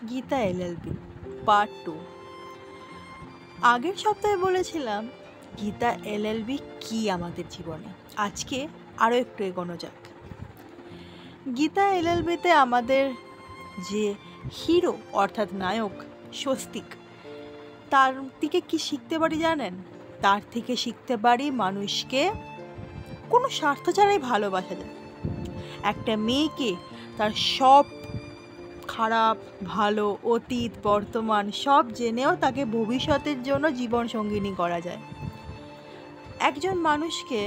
Gita LLB part 2। আগের সপ্তাহে বলেছিলাম গীতা এলএলবি কি আমাদের জীবনে। আজকে আরও একটু এগোনো যাক। গীতা এলএলবিতে আমাদের যে হিরো অর্থাৎ নায়ক স্বস্তিক, তার থেকে কি শিখতে পারি জানেন? তার থেকে শিখতে পারি মানুষকে কোনো স্বার্থ ছাড়াই ভালোবাসা যায়। একটা মেয়েকে তার সব খারাপ ভালো অতীত বর্তমান সব জেনেও তাকে ভবিষ্যতের জন্য জীবন সঙ্গিনী করা যায়। একজন মানুষকে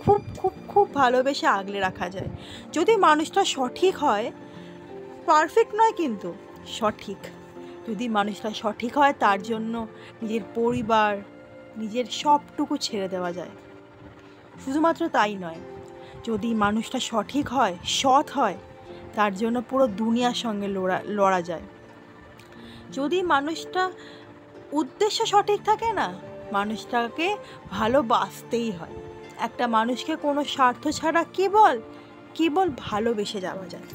খুব খুব খুব ভালোবেসে আগলে রাখা যায় যদি মানুষটা সঠিক হয়। পারফেক্ট নয় কিন্তু সঠিক। যদি মানুষটা সঠিক হয় তার জন্য নিজের পরিবার নিজের সবটুকু ছেড়ে দেওয়া যায়। শুধুমাত্র তাই নয়, যদি মানুষটা সঠিক হয় সৎ হয় তার জন্য পুরো দুনিয়ার সঙ্গে লড়া যায়। যদি মানুষটা উদ্দেশ্য সঠিক থাকে না, মানুষটাকে ভালোবাসতেই হয়। একটা মানুষকে কোনো স্বার্থ ছাড়া কেবল ভালোবেসে যাওয়া যায়।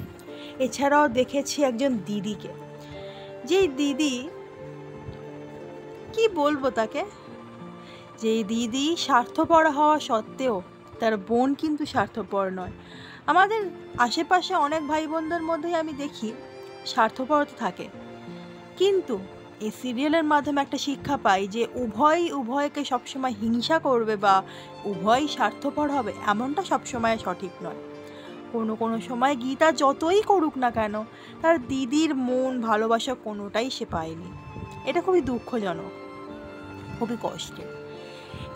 এছাড়াও দেখেছি একজন দিদিকে, যেই দিদি কি বলবো তাকে, যেই দিদি স্বার্থপর হওয়া সত্ত্বেও তার বোন কিন্তু স্বার্থপর নয়। আমাদের আশেপাশে অনেক ভাই বোনদের মধ্যেই আমি দেখি স্বার্থপরতা থাকে, কিন্তু এই সিরিয়ালের মাধ্যমে একটা শিক্ষা পাই যে উভয়কে সবসময় হিংসা করবে বা উভয়ই স্বার্থপর হবে, এমনটা সবসময় সঠিক নয়। কোনো সময় গীতা যতই করুক না কেন তার দিদির মন ভালোবাসা কোনোটাই সে পায়নি। এটা খুবই দুঃখজনক, খুবই কষ্টের।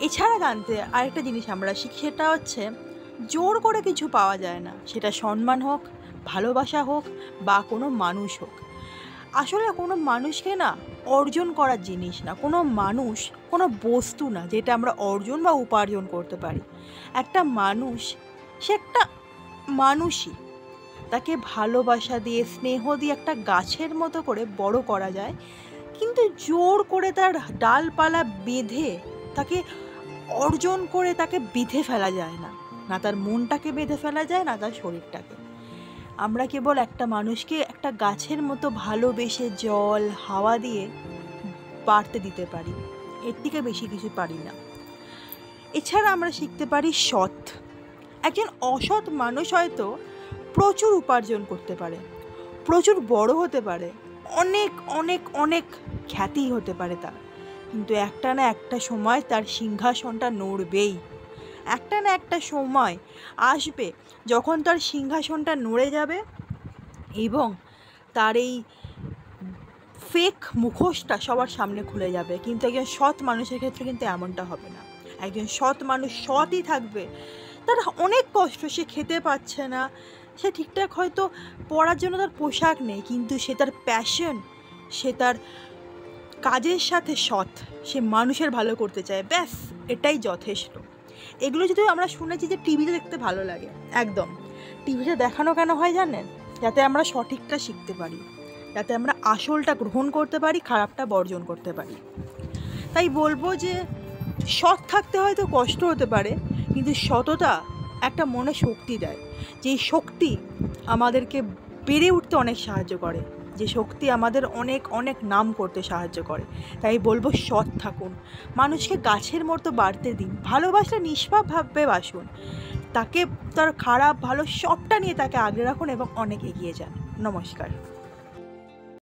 এছাড়া জানতে আরেকটা জিনিস আমরা শিখি, সেটা হচ্ছে জোর করে কিছু পাওয়া যায় না। সেটা সম্মান হোক, ভালোবাসা হোক বা কোনো মানুষ হোক। আসলে কোনো মানুষকে না অর্জন করার জিনিস না, কোনো মানুষ কোনো বস্তু না যেটা আমরা অর্জন বা উপার্জন করতে পারি। একটা মানুষ সে একটা মানুষই, তাকে ভালোবাসা দিয়ে স্নেহ দিয়ে একটা গাছের মতো করে বড় করা যায়, কিন্তু জোর করে তার ডালপালা বেঁধে তাকে অর্জন করে তাকে বেঁধে ফেলা যায় না। না তার মনটাকে বেঁধে ফেলা যায়, না তার শরীরটাকে। আমরা কেবল একটা মানুষকে একটা গাছের মতো ভালোবেসে জল হাওয়া দিয়ে বাড়তে দিতে পারি, এর থেকে বেশি কিছু পারি না। এছাড়া আমরা শিখতে পারি সৎ। একজন অসৎ মানুষ হয়তো প্রচুর উপার্জন করতে পারে, প্রচুর বড় হতে পারে, অনেক অনেক অনেক খ্যাতি হতে পারে তার, কিন্তু একটা না একটা সময় তার সিংহাসনটা নড়বেই। একটা না একটা সময় আসবে যখন তার সিংহাসনটা নড়ে যাবে এবং তার এই ফেক মুখোশটা সবার সামনে খুলে যাবে। কিন্তু একজন সৎ মানুষের ক্ষেত্রে কিন্তু এমনটা হবে না। একজন সৎ মানুষ সৎই থাকবে। তার অনেক কষ্ট, সে খেতে পাচ্ছে না, সে ঠিকঠাক হয়তো পরার জন্য তার পোশাক নেই, কিন্তু সে তার প্যাশন, সে তার কাজের সাথে সৎ, সে মানুষের ভালো করতে চায়, ব্যাস এটাই যথেষ্ট। এগুলো যদি আমরা শুনেছি যে টিভিতে দেখতে ভালো লাগে, একদম টিভিতে দেখানো কেন হয় জানেন? যাতে আমরা সঠিকটা শিখতে পারি, যাতে আমরা আসলটা গ্রহণ করতে পারি, খারাপটা বর্জন করতে পারি। তাই বলবো যে সৎ থাকতে হয়তো কষ্ট হতে পারে, কিন্তু সততা একটা মনে শক্তি দেয়, যে শক্তি আমাদেরকে বেড়ে উঠতে অনেক সাহায্য করে, যে শক্তি আমাদের অনেক অনেক নাম করতে সাহায্য করে। তাই বলবো সৎ থাকুন, মানুষকে গাছের মতো বাড়তে দিন, ভালোবাসলে নিষ্পাপভাবে বাসুন, তাকে তার খারাপ ভালো সবটা নিয়ে তাকে আগলে রাখুন এবং অনেক এগিয়ে যান। নমস্কার।